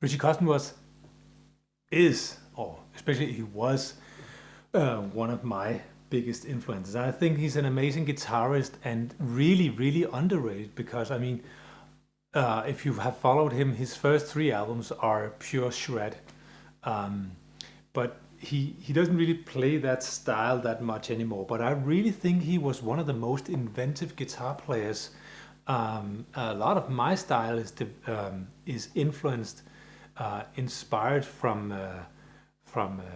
Richie Kotzen or especially he was, one of my biggest influences. I think he's an amazing guitarist and really, really underrated because, I mean, if you have followed him, his first three albums are pure shred. Um, but he doesn't really play that style that much anymore. But I really think he was one of the most inventive guitar players. A lot of my style is influenced, inspired from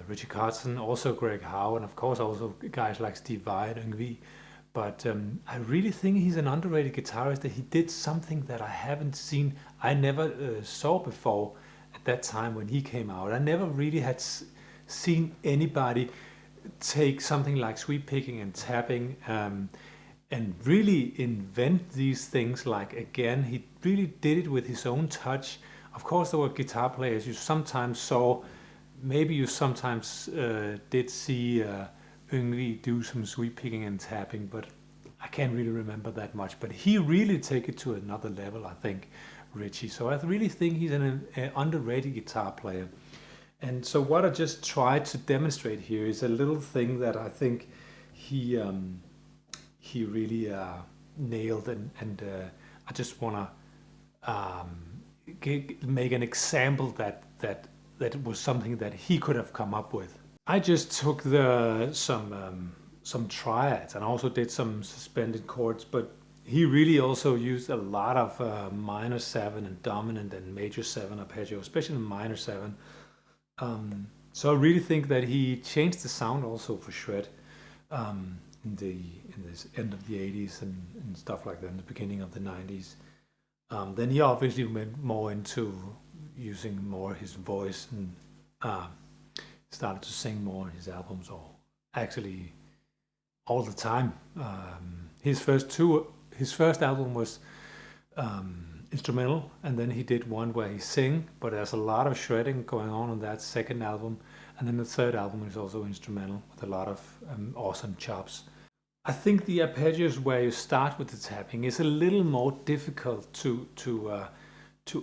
Richie Kotzen, also Greg Howe, and of course also guys like Steve Vai and Yngwie. But I really think he's an underrated guitarist. That he did something that I haven't seen, I never saw before at that time when he came out. I never really had seen anybody take something like sweep picking and tapping, and really invent these things. Like again, he really did it with his own touch. Of course, there were guitar players you sometimes saw. Maybe you sometimes did see Yngwie do some sweep picking and tapping, but I can't really remember that much. But he really take it to another level, I think, Richie. So I really think he's an underrated guitar player. And so what I just tried to demonstrate here is a little thing that I think he he really nailed, and I just want to make an example that was something that he could have come up with. I just took some triads and also did some suspended chords, but he really also used a lot of minor seven and dominant and major seven arpeggio, especially the minor seven. So I really think that he changed the sound also for shred, in this end of the 80s and stuff like that, in the beginning of the 90s. Then he obviously went more into using more his voice and started to sing more in his albums, or actually all the time. His first album was instrumental, and then he did one where he sing, but there's a lot of shredding going on that second album, and then the third album is also instrumental with a lot of awesome chops. I think the arpeggios where you start with the tapping is a little more difficult to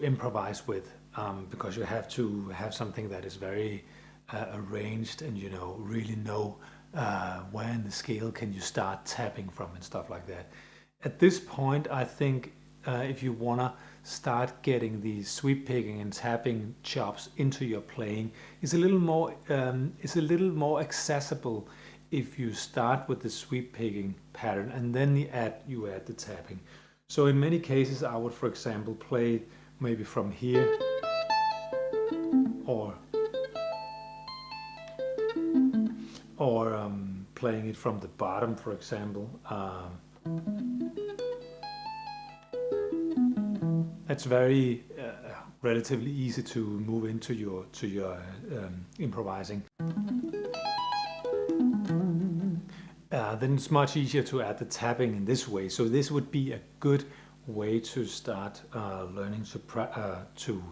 improvise with, because you have to have something that is very arranged, and really know where in the scale can you start tapping from and stuff like that. At this point, I think if you wanna start getting the sweep picking and tapping chops into your playing, it's a little more accessible if you start with the sweep picking pattern and then you add the tapping. So in many cases, I would, for example, play maybe from here, or playing it from the bottom, for example. It's very relatively easy to move into your improvising. Then it's much easier to add the tapping in this way. So this would be a good way to start learning to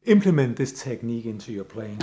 implement this technique into your playing.